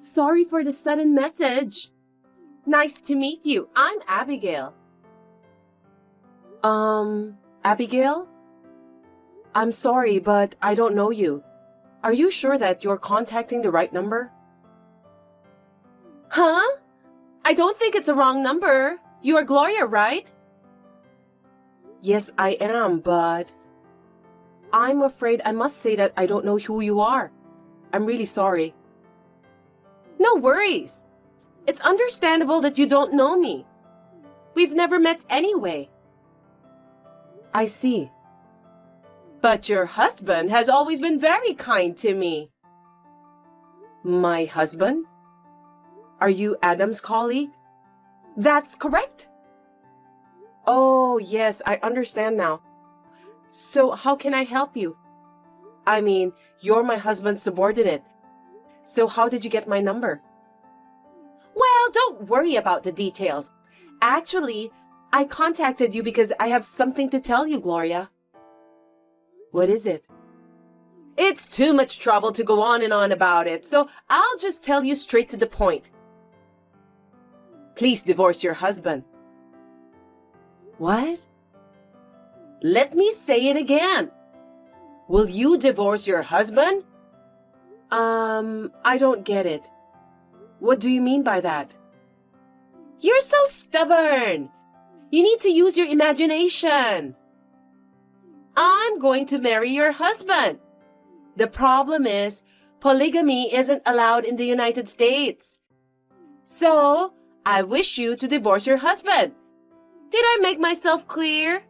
Sorry for the sudden message. Nice to meet you. I'm Abigail. Abigail? I'm sorry, but I don't know you. Are you sure that you're contacting the right number? Huh? I don't think it's a wrong number. You are Gloria, right? Yes, I am, but I'm afraid I must say that I don't know who you are. I'm really sorry. No worries. It's understandable that you don't know me. We've never met anyway. I see. But your husband has always been very kind to me. My husband? Are you Adam's colleague? That's correct. Oh, yes, I understand now. So how can I help you? I mean, you're my husband's subordinate. So how did you get my number? Well, don't worry about the details. Actually, I contacted you because I have something to tell you, Gloria. What is it? It's too much trouble to go on and on about it, so I'll just tell you straight to the point. Please divorce your husband. What? Let me say it again. Will you divorce your husband? I don't get it. What do you mean by that? You're so stubborn. You need to use your imagination. I'm going to marry your husband. The problem is, polygamy isn't allowed in the United States. So, I wish you to divorce your husband. Did I make myself clear?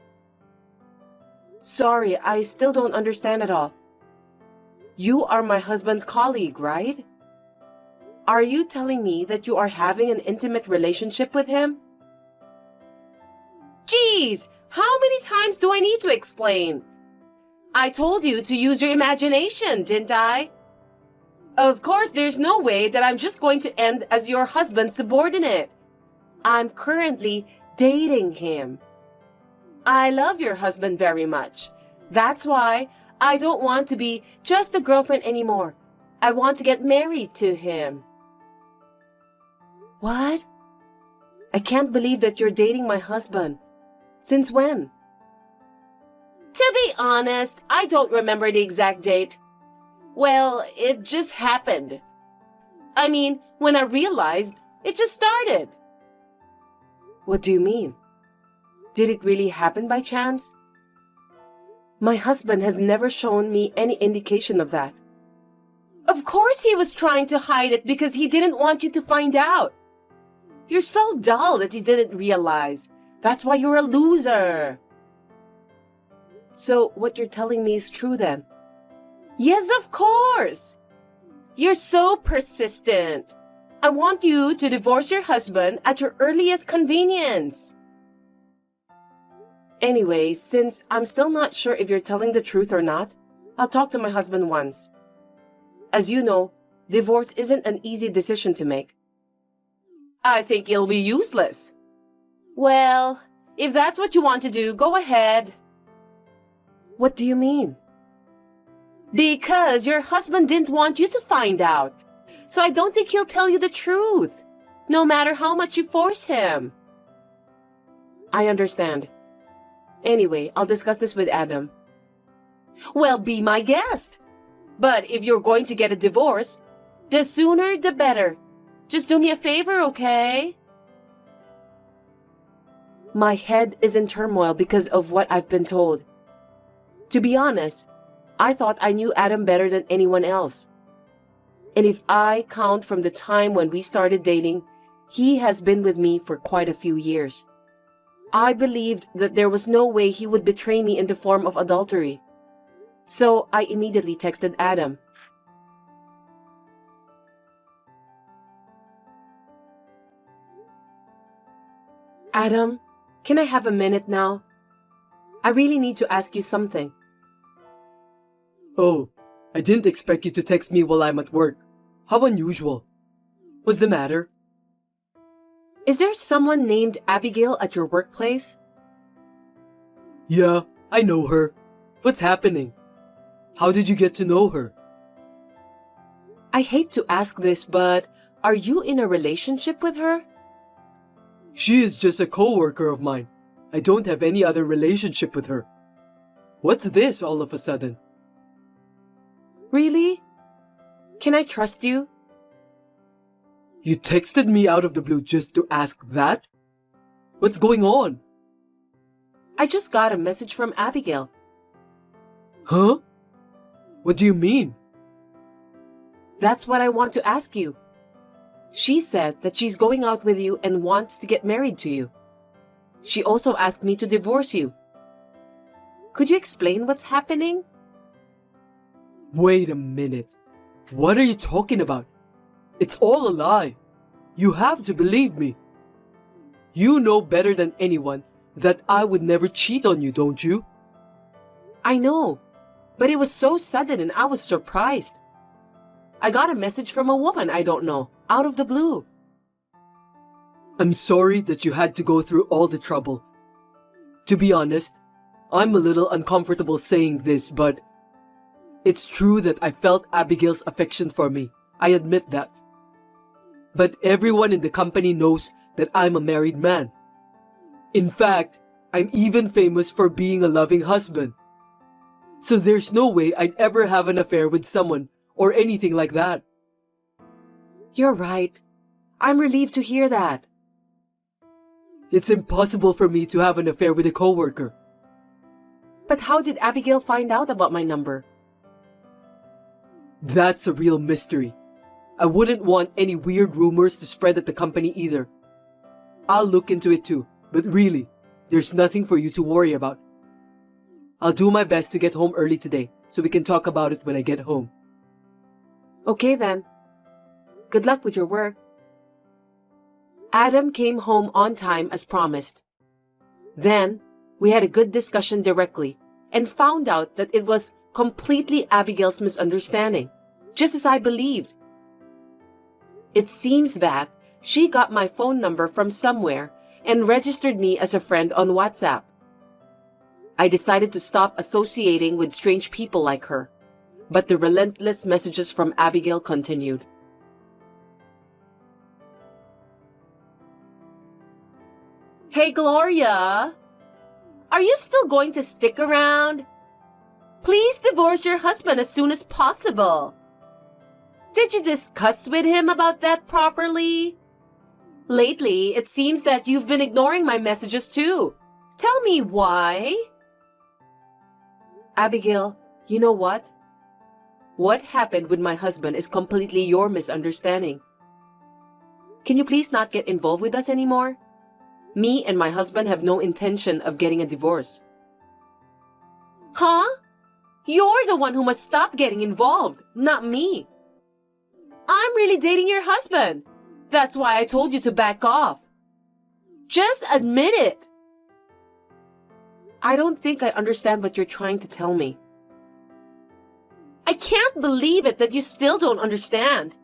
Sorry, I still don't understand at all. You are my husband's colleague, right? Are you telling me that you are having an intimate relationship with him? Geez, how many times do I need to explain? I told you to use your imagination, didn't I? Of course, there's no way that I'm just going to end as your husband's subordinate. I'm currently dating him. I love your husband very much. That's why I don't want to be just a girlfriend anymore. I want to get married to him. What? I can't believe that you're dating my husband. Since when? To be honest, I don't remember the exact date. Well, it just happened. I mean, when I realized, it just started. What do you mean? Did it really happen by chance? My husband has never shown me any indication of that. Of course he was trying to hide it because he didn't want you to find out. You're so dull that you didn't realize. That's why you're a loser. So what you're telling me is true then? Yes, of course. You're so persistent. I want you to divorce your husband at your earliest convenience. Anyway, since I'm still not sure if you're telling the truth or not, I'll talk to my husband once. As you know, divorce isn't an easy decision to make. I think it'll be useless. Well, if that's what you want to do, go ahead. What do you mean? Because your husband didn't want you to find out. So I don't think he'll tell you the truth, no matter how much you force him. I understand. Anyway, I'll discuss this with Adam. Well, be my guest. But if you're going to get a divorce, the sooner the better. Just do me a favor, okay? My head is in turmoil because of what I've been told. To be honest, I thought I knew Adam better than anyone else. And if I count from the time when we started dating, he has been with me for quite a few years. I believed that there was no way he would betray me in the form of adultery. So I immediately texted Adam. Adam, can I have a minute now? I really need to ask you something. Oh, I didn't expect you to text me while I'm at work. How unusual. What's the matter? Is there someone named Abigail at your workplace? Yeah, I know her. What's happening? How did you get to know her? I hate to ask this, but Are you in a relationship with her? She is just a co-worker of mine. I don't have any other relationship with her. What's this all of a sudden? Really? Can I trust you? You texted me out of the blue just to ask that? What's going on? I just got a message from Abigail. Huh? What do you mean? That's what I want to ask you. She said that she's going out with you and wants to get married to you. She also asked me to divorce you. Could you explain what's happening? Wait a minute. What are you talking about? It's all a lie. You have to believe me. You know better than anyone that I would never cheat on you, don't you? I know, but it was so sudden and I was surprised. I got a message from a woman I don't know, out of the blue. I'm sorry that you had to go through all the trouble. To be honest, I'm a little uncomfortable saying this, but it's true that I felt Abigail's affection for me. I admit that. But everyone in the company knows that I'm a married man. In fact, I'm even famous for being a loving husband. So there's no way I'd ever have an affair with someone or anything like that. You're right. I'm relieved to hear that. It's impossible for me to have an affair with a coworker. But how did Abigail find out about my number? That's a real mystery. I wouldn't want any weird rumors to spread at the company either. I'll look into it too, but really, there's nothing for you to worry about. I'll do my best to get home early today so we can talk about it when I get home. Okay then. Good luck with your work. Adam came home on time as promised. Then, we had a good discussion directly and found out that it was completely Abigail's misunderstanding, just as I believed. It seems that she got my phone number from somewhere and registered me as a friend on WhatsApp. I decided to stop associating with strange people like her, but the relentless messages from Abigail continued. Hey, Gloria! Are you still going to stick around? Please divorce your husband as soon as possible. Did you discuss with him about that properly? Lately, it seems that you've been ignoring my messages too. Tell me why. Abigail, you know what? What happened with my husband is completely your misunderstanding. Can you please not get involved with us anymore? Me and my husband have no intention of getting a divorce. Huh? You're the one who must stop getting involved, not me. I'm really dating your husband. That's why I told you to back off. Just admit it. I don't think I understand what you're trying to tell me. I can't believe it that you still don't understand.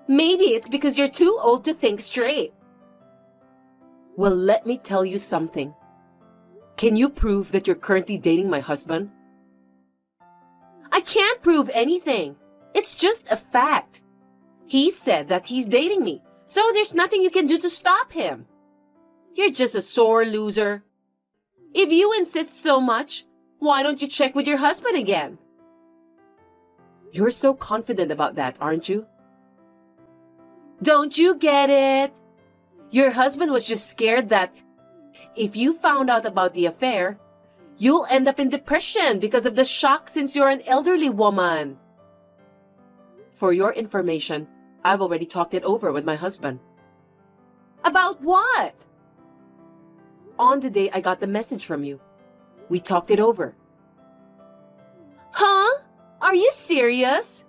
Maybe it's because you're too old to think straight. Well, let me tell you something. Can you prove that you're currently dating my husband? I can't prove anything. It's just a fact. He said that he's dating me, so there's nothing you can do to stop him. You're just a sore loser. If you insist so much, why don't you check with your husband again? You're so confident about that, aren't you? Don't you get it? Your husband was just scared that if you found out about the affair, you'll end up in depression because of the shock since you're an elderly woman. For your information, I've already talked it over with my husband. About what? On the day I got the message from you. We talked it over. Huh? Are you serious?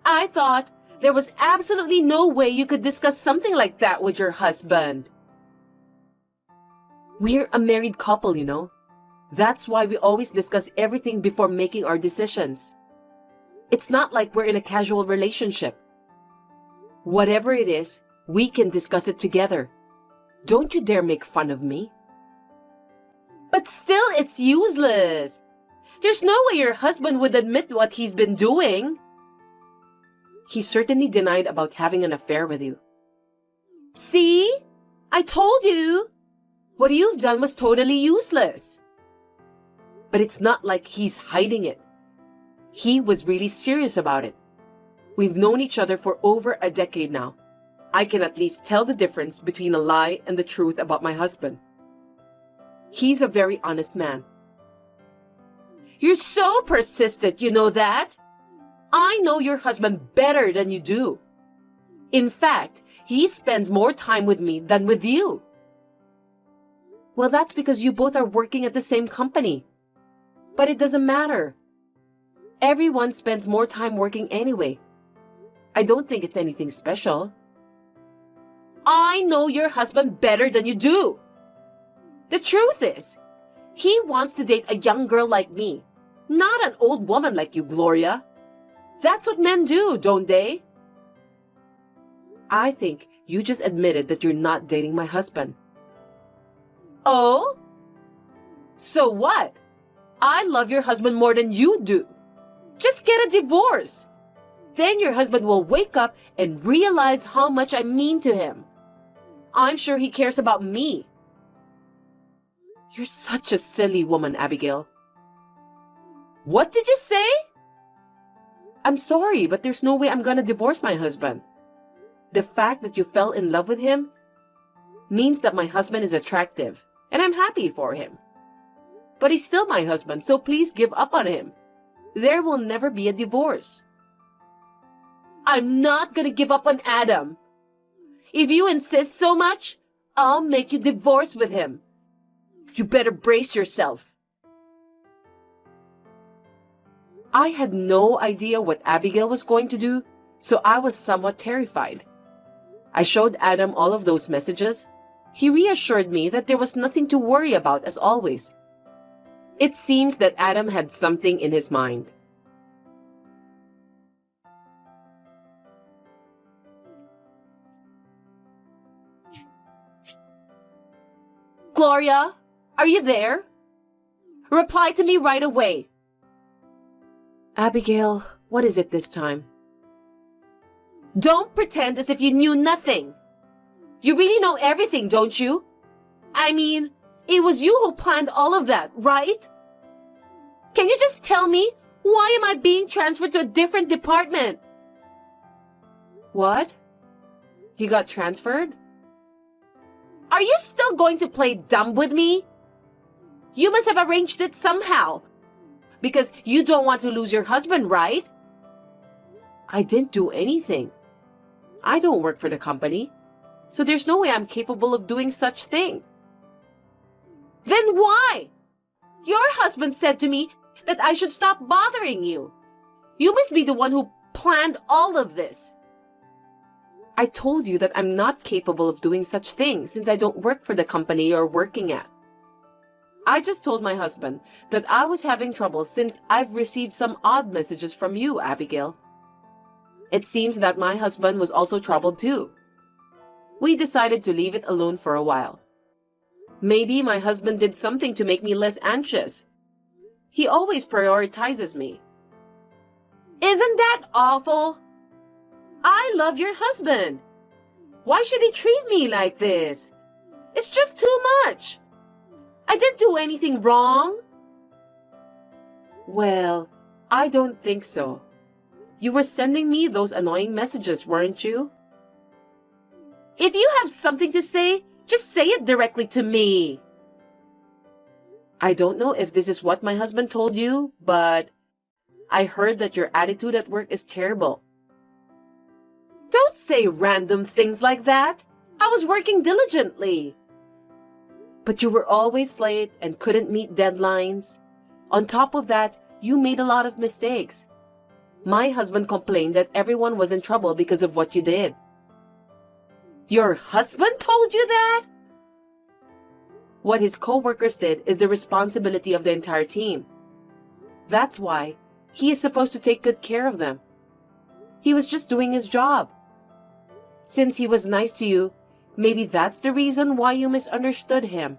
I thought there was absolutely no way you could discuss something like that with your husband. We're a married couple, you know. That's why we always discuss everything before making our decisions. It's not like we're in a casual relationship. Whatever it is, we can discuss it together. Don't you dare make fun of me. But still, it's useless. There's no way your husband would admit what he's been doing. He certainly denied about having an affair with you. See? I told you! What you've done was totally useless. But it's not like he's hiding it. He was really serious about it. We've known each other for over a decade now. I can at least tell the difference between a lie and the truth about my husband. He's a very honest man. You're so persistent, you know that? I know your husband better than you do. In fact, he spends more time with me than with you. Well, that's because you both are working at the same company. But it doesn't matter. Everyone spends more time working anyway. I don't think it's anything special. I know your husband better than you do. The truth is, he wants to date a young girl like me, not an old woman like you, Gloria. That's what men do, don't they? I think you just admitted that you're not dating my husband. Oh? So what? I love your husband more than you do. Just get a divorce. Then your husband will wake up and realize how much I mean to him. I'm sure he cares about me. You're such a silly woman, Abigail. What did you say? I'm sorry, but there's no way I'm gonna divorce my husband. The fact that you fell in love with him means that my husband is attractive, and I'm happy for him. But he's still my husband, so please give up on him. There will never be a divorce. I'm not gonna give up on Adam. If you insist so much, I'll make you divorce with him. You better brace yourself. I had no idea what Abigail was going to do, so I was somewhat terrified. I showed Adam all of those messages. He reassured me that there was nothing to worry about as always. It seems that Adam had something in his mind. Gloria, are you there? Reply to me right away. Abigail, what is it this time? Don't pretend as if you knew nothing. You really know everything, don't you? I mean, it was you who planned all of that, right? Can you just tell me, why am I being transferred to a different department? What? You got transferred? Are you still going to play dumb with me? You must have arranged it somehow. Because you don't want to lose your husband, right? I didn't do anything. I don't work for the company. So there's no way I'm capable of doing such thing. Then why? Your husband said to me that I should stop bothering you. You must be the one who planned all of this. I told you that I'm not capable of doing such things since I don't work for the company you're working at. I just told my husband that I was having trouble since I've received some odd messages from you, Abigail. It seems that my husband was also troubled too. We decided to leave it alone for a while. Maybe my husband did something to make me less anxious. He always prioritizes me. Isn't that awful? I love your husband. Why should he treat me like this? It's just too much. I didn't do anything wrong. Well, I don't think so. You were sending me those annoying messages, weren't you? If you have something to say, just say it directly to me. I don't know if this is what my husband told you, but I heard that your attitude at work is terrible. Don't say random things like that. I was working diligently. But you were always late and couldn't meet deadlines. On top of that, you made a lot of mistakes. My husband complained that everyone was in trouble because of what you did. Your husband told you that? What his co-workers did is the responsibility of the entire team. That's why he is supposed to take good care of them. He was just doing his job. Since he was nice to you, maybe that's the reason why you misunderstood him.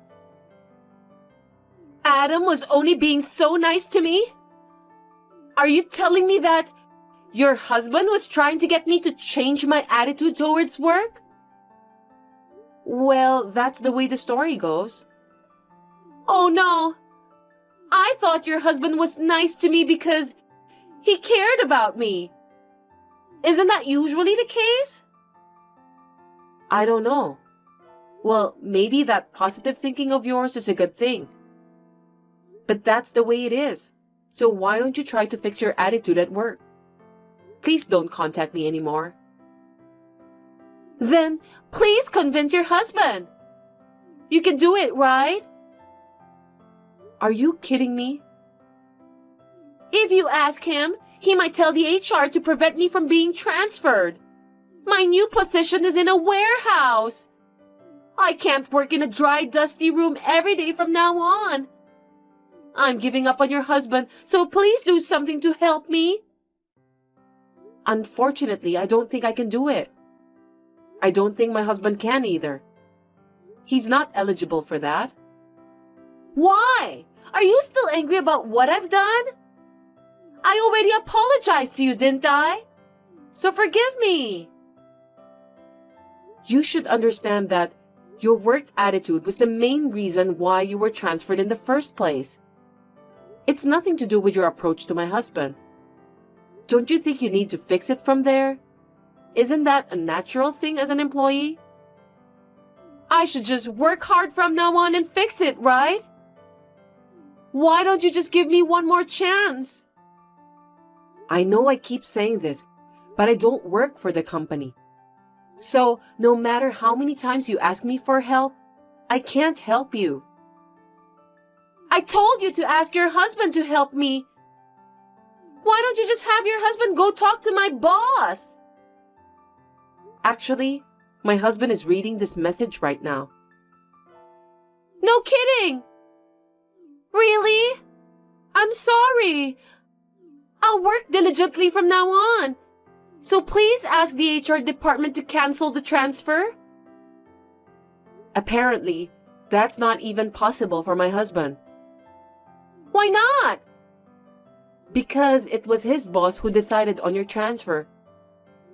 Adam was only being so nice to me? Are you telling me that Your husband was trying to get me to change my attitude towards work? Well, that's the way the story goes. Oh no! I thought your husband was nice to me because he cared about me. Isn't that usually the case? I don't know. Well, maybe that positive thinking of yours is a good thing. But that's the way it is. So why don't you try to fix your attitude at work? Please don't contact me anymore. Then, please convince your husband. You can do it, right? Are you kidding me? If you ask him, he might tell the HR to prevent me from being transferred. My new position is in a warehouse. I can't work in a dry, dusty room every day from now on. I'm giving up on your husband, so please do something to help me. Unfortunately, I don't think I can do it. I don't think my husband can either. He's not eligible for that. Why? Are you still angry about what I've done? I already apologized to you, didn't I? So forgive me. You should understand that your work attitude was the main reason why you were transferred in the first place. It's nothing to do with your approach to my husband. Don't you think you need to fix it from there? Isn't that a natural thing as an employee? I should just work hard from now on and fix it, right? Why don't you just give me one more chance? I know I keep saying this, but I don't work for the company. So, no matter how many times you ask me for help, I can't help you. I told you to ask your husband to help me. Why don't you just have your husband go talk to my boss? Actually, my husband is reading this message right now. No kidding! Really? I'm sorry. I'll work diligently from now on. So please ask the HR department to cancel the transfer. Apparently, that's not even possible for my husband. Why not? Because it was his boss who decided on your transfer.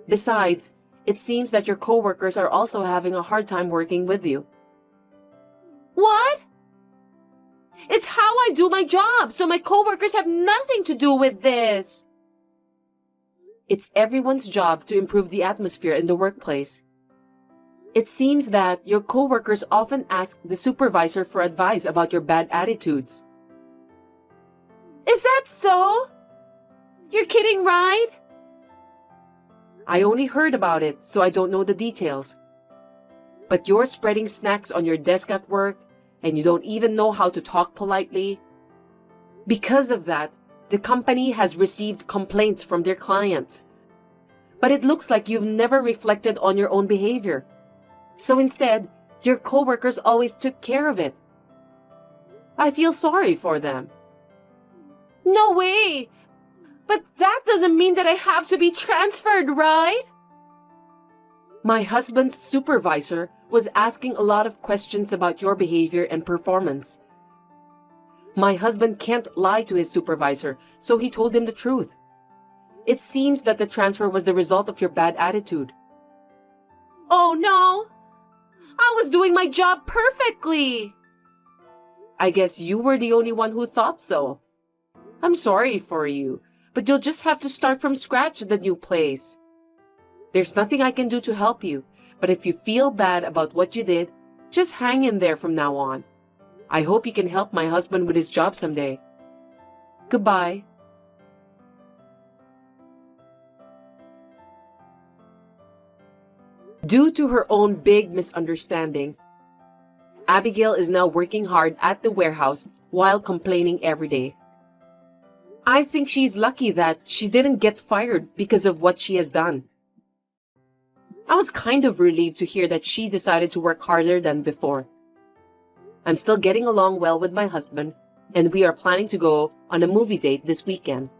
Besides, it seems that your coworkers are also having a hard time working with you. What? It's how I do my job, so my coworkers have nothing to do with this. It's everyone's job to improve the atmosphere in the workplace. It seems that your coworkers often ask the supervisor for advice about your bad attitudes. Is that so? You're kidding, right? I only heard about it, so I don't know the details. But you're spreading snacks on your desk at work, and you don't even know how to talk politely. Because of that, the company has received complaints from their clients. But it looks like you've never reflected on your own behavior. So instead, your coworkers always took care of it. I feel sorry for them. No way! But that doesn't mean that I have to be transferred, right? My husband's supervisor was asking a lot of questions about your behavior and performance. My husband can't lie to his supervisor, so he told him the truth. It seems that the transfer was the result of your bad attitude. Oh no! I was doing my job perfectly! I guess you were the only one who thought so. I'm sorry for you, but you'll just have to start from scratch at the new place. There's nothing I can do to help you, but if you feel bad about what you did, just hang in there from now on. I hope you can help my husband with his job someday. Goodbye. Due to her own big misunderstanding, Abigail is now working hard at the warehouse while complaining every day. I think she's lucky that she didn't get fired because of what she has done. I was kind of relieved to hear that she decided to work harder than before. I'm still getting along well with my husband, and we are planning to go on a movie date this weekend.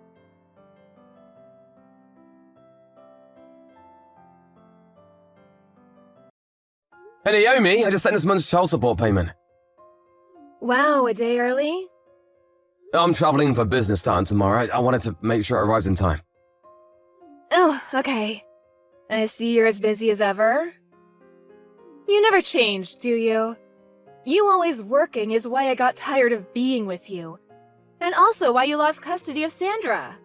Hey Naomi, I just sent this month's child support payment. Wow, a day early? I'm traveling for business time tomorrow. I wanted to make sure it arrived in time. Oh, okay. I see you're as busy as ever. You never change, do you? You always working is why I got tired of being with you. And also why you lost custody of Sandra.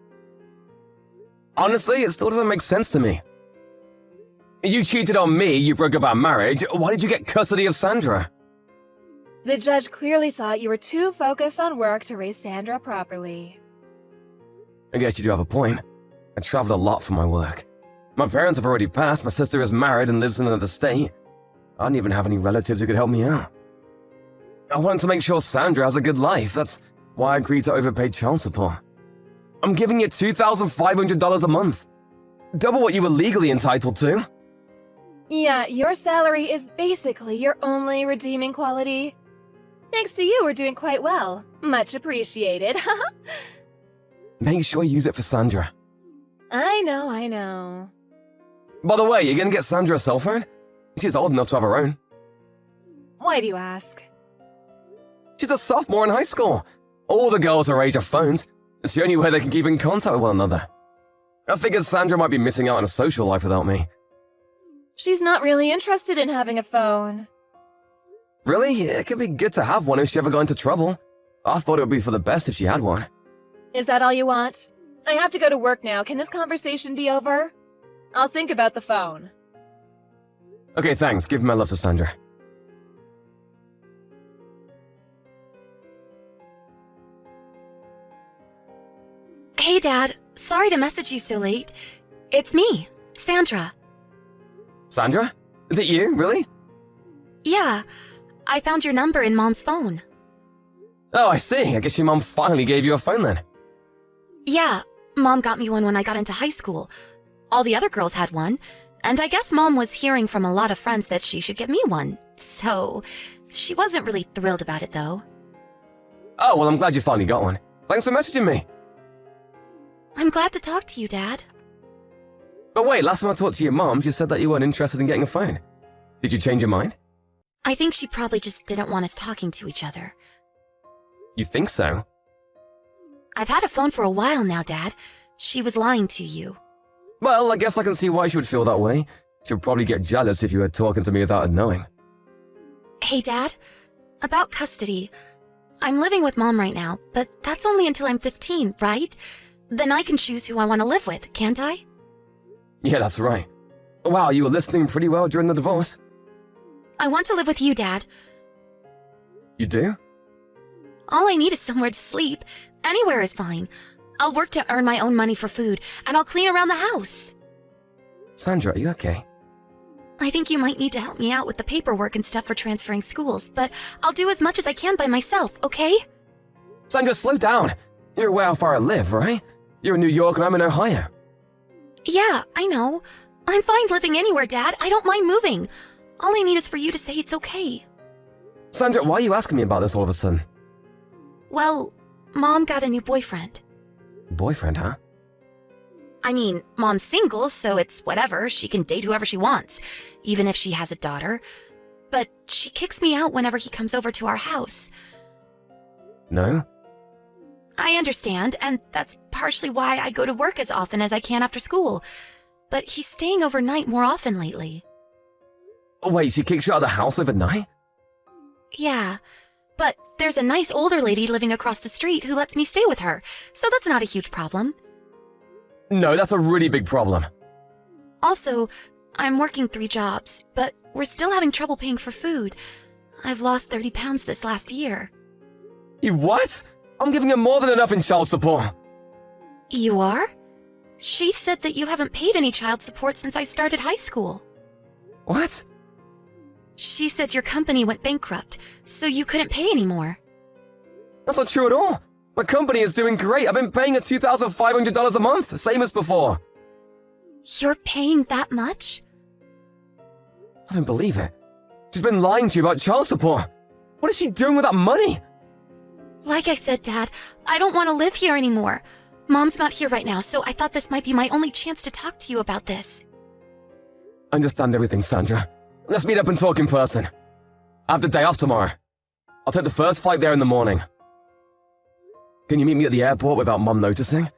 Honestly, it still doesn't make sense to me. You cheated on me, you broke up our marriage. Why did you get custody of Sandra? The judge clearly thought you were too focused on work to raise Sandra properly. I guess you do have a point. I traveled a lot for my work. My parents have already passed, my sister is married and lives in another state. I don't even have any relatives who could help me out. I wanted to make sure Sandra has a good life. That's why I agreed to overpay child support. I'm giving you $2,500 a month. Double what you were legally entitled to. Yeah, your salary is basically your only redeeming quality. Thanks to you, we're doing quite well. Much appreciated. Make sure you use it for Sandra. I know. By the way, you're gonna get Sandra a cell phone? She's old enough to have her own. Why do you ask? She's a sophomore in high school. All the girls her age have phones. It's the only way they can keep in contact with one another. I figured Sandra might be missing out on a social life without me. She's not really interested in having a phone. Really? It could be good to have one if she ever got into trouble. I thought it would be for the best if she had one. Is that all you want? I have to go to work now. Can this conversation be over? I'll think about the phone. Okay, thanks. Give my love to Sandra. Hey, Dad. Sorry to message you so late. It's me, Sandra. Sandra? Is it you? Really? Yeah, I found your number in Mom's phone. Oh, I see. I guess your mom finally gave you a phone then. Yeah, Mom got me one when I got into high school. All the other girls had one, and I guess Mom was hearing from a lot of friends that she should get me one. So, she wasn't really thrilled about it, though. Oh, well, I'm glad you finally got one. Thanks for messaging me. I'm glad to talk to you, Dad. But wait, last time I talked to your mom, she said that you weren't interested in getting a phone. Did you change your mind? I think she probably just didn't want us talking to each other. You think so? I've had a phone for a while now, Dad. She was lying to you. Well, I guess I can see why she would feel that way. She'd probably get jealous if you were talking to me without her knowing. Hey, Dad. About custody. I'm living with Mom right now, but that's only until I'm 15, right? Then I can choose who I want to live with, can't I? Yeah, that's right. Wow, you were listening pretty well during the divorce. I want to live with you, Dad. You do? All I need is somewhere to sleep. Anywhere is fine. I'll work to earn my own money for food, and I'll clean around the house. Sandra, are you okay? I think you might need to help me out with the paperwork and stuff for transferring schools, but I'll do as much as I can by myself, okay? Sandra, slow down. You're aware how far I live, right? You're in New York and I'm in Ohio. Yeah, I know. I'm fine living anywhere, Dad. I don't mind moving. All I need is for you to say it's okay. Sandra, why are you asking me about this all of a sudden? Well, Mom got a new boyfriend. Boyfriend, huh? I mean, Mom's single, so it's whatever. She can date whoever she wants, even if she has a daughter. But she kicks me out whenever he comes over to our house. No? I understand, and that's partially why I go to work as often as I can after school. But he's staying overnight more often lately. Oh, wait, she kicks you out of the house overnight? Yeah, but there's a nice older lady living across the street who lets me stay with her, so that's not a huge problem. No, that's a really big problem. Also, I'm working 3 jobs, but we're still having trouble paying for food. I've lost 30 pounds this last year. You what? I'm giving her more than enough in child support. You are? She said that you haven't paid any child support since I started high school. What? She said your company went bankrupt, so you couldn't pay anymore. That's not true at all. My company is doing great. I've been paying her $2,500 a month, same as before. You're paying that much? I don't believe it. She's been lying to you about child support. What is she doing with that money? Like I said, Dad, I don't want to live here anymore. Mom's not here right now, so I thought this might be my only chance to talk to you about this. I understand everything, Sandra. Let's meet up and talk in person. I have the day off tomorrow. I'll take the first flight there in the morning. Can you meet me at the airport without Mom noticing?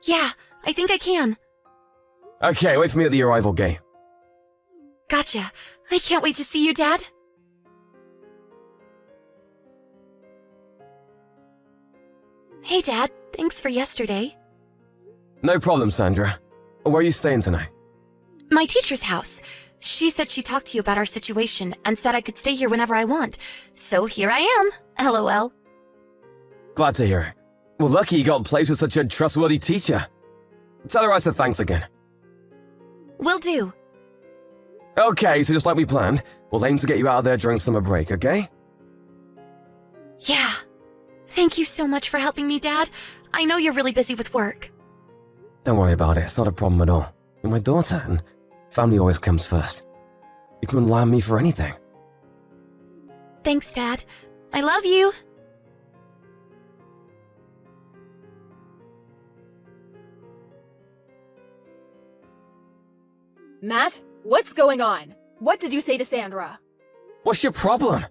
Yeah, I think I can. Okay, wait for me at the arrival gate. Gotcha. I can't wait to see you, Dad. Hey, Dad. Thanks for yesterday. No problem, Sandra. Where are you staying tonight? My teacher's house. She said she talked to you about our situation and said I could stay here whenever I want. So here I am. LOL. Glad to hear it. Well, lucky you got placed with such a trustworthy teacher. Tell her I said thanks again. Will do. Okay, so just like we planned, we'll aim to get you out of there during summer break, okay? Yeah. Thank you so much for helping me, Dad. I know you're really busy with work. Don't worry about it, it's not a problem at all. You're my daughter, and family always comes first. You can rely on me for anything. Thanks, Dad. I love you. Matt, what's going on? What did you say to Sandra? What's your problem?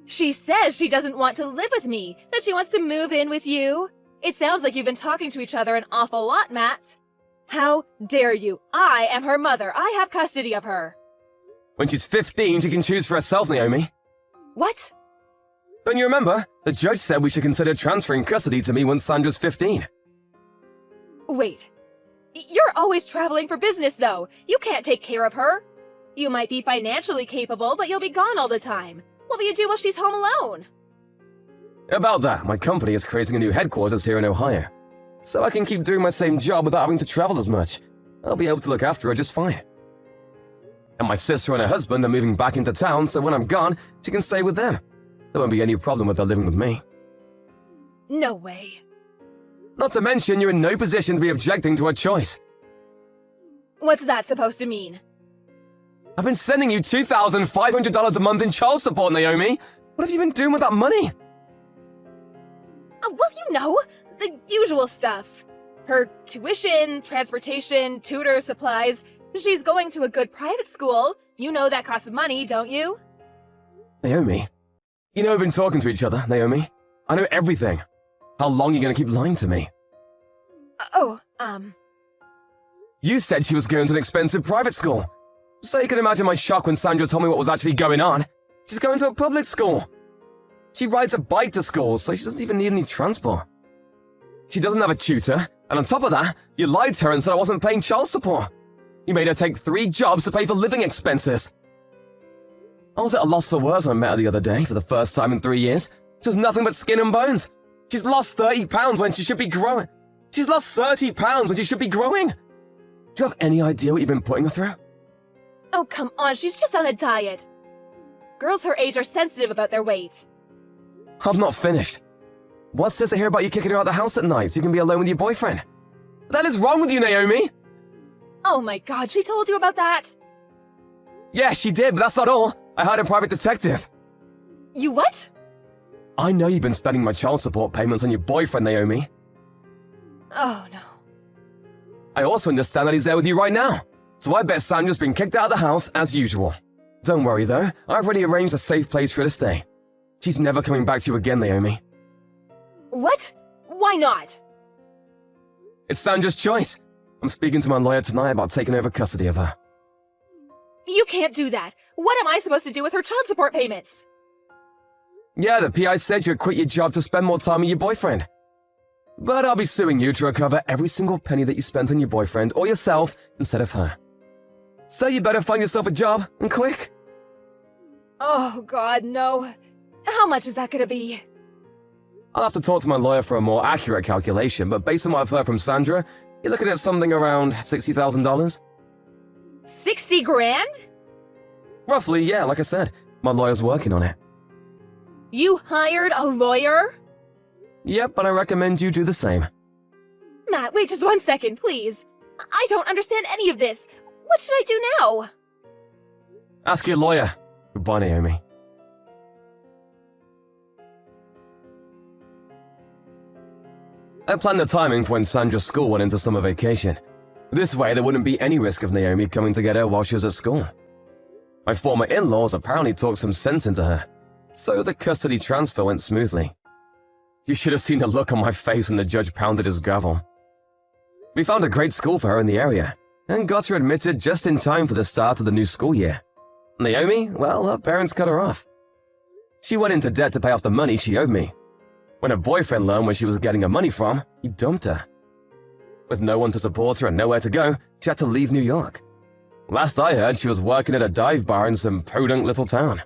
She says she doesn't want to live with me, that she wants to move in with you. It sounds like you've been talking to each other an awful lot, Matt. How dare you? I am her mother. I have custody of her. When she's 15, she can choose for herself, Naomi. What? Don't you remember? The judge said we should consider transferring custody to me when Sandra's 15. Wait. You're always traveling for business, though. You can't take care of her. You might be financially capable, but you'll be gone all the time. What will you do while she's home alone? About that, my company is creating a new headquarters here in Ohio. So I can keep doing my same job without having to travel as much. I'll be able to look after her just fine. And my sister and her husband are moving back into town, so when I'm gone, she can stay with them. There won't be any problem with her living with me. No way. Not to mention, you're in no position to be objecting to her choice. What's that supposed to mean? I've been sending you $2,500 a month in child support, Naomi. What have you been doing with that money? Well, you know, the usual stuff. Her tuition, transportation, tutor, supplies. She's going to a good private school. You know that costs money, don't you? Naomi, you know we've been talking to each other, Naomi. I know everything. How long are you going to keep lying to me? You said she was going to an expensive private school. So you can imagine my shock when Sandra told me what was actually going on. She's going to a public school. She rides a bike to school, so she doesn't even need any transport. She doesn't have a tutor, and on top of that, you lied to her and said I wasn't paying child support. You made her take 3 jobs to pay for living expenses. I was at a loss for words when I met her the other day for the first time in 3 years. She was nothing but skin and bones. She's lost 30 pounds when she should be growing. She's lost 30 pounds when she should be growing. Do you have any idea what you've been putting her through? Oh, come on, she's just on a diet. Girls her age are sensitive about their weight. I'm not finished. What says it here about you kicking her out of the house at night so you can be alone with your boyfriend? What the hell is wrong with you, Naomi? Oh my god, she told you about that? Yeah, she did, but that's not all. I hired a private detective. You what? I know you've been spending my child support payments on your boyfriend, Naomi. Oh no. I also understand that he's there with you right now. So I bet Sandra's been kicked out of the house as usual. Don't worry though, I've already arranged a safe place for her to stay. She's never coming back to you again, Naomi. What? Why not? It's Sandra's choice. I'm speaking to my lawyer tonight about taking over custody of her. You can't do that. What am I supposed to do with her child support payments? Yeah, the PI said you'd quit your job to spend more time with your boyfriend. But I'll be suing you to recover every single penny that you spent on your boyfriend or yourself instead of her. So you better find yourself a job, and quick. Oh god, no. How much is that gonna be? I'll have to talk to my lawyer for a more accurate calculation, but based on what I've heard from Sandra, you're looking at something around $60,000. 60 grand? Roughly, yeah, like I said. My lawyer's working on it. You hired a lawyer? Yep, but I recommend you do the same. Matt, wait just 1 second, please. I don't understand any of this. What should I do now? Ask your lawyer. Goodbye, Naomi. I planned the timing for when Sandra's school went into summer vacation. This way, there wouldn't be any risk of Naomi coming to get her while she was at school. My former in-laws apparently talked some sense into her, so the custody transfer went smoothly. You should have seen the look on my face when the judge pounded his gavel. We found a great school for her in the area, and got her admitted just in time for the start of the new school year. Naomi, well, her parents cut her off. She went into debt to pay off the money she owed me. When her boyfriend learned where she was getting her money from, he dumped her. With no one to support her and nowhere to go, she had to leave New York. Last I heard, she was working at a dive bar in some podunk little town.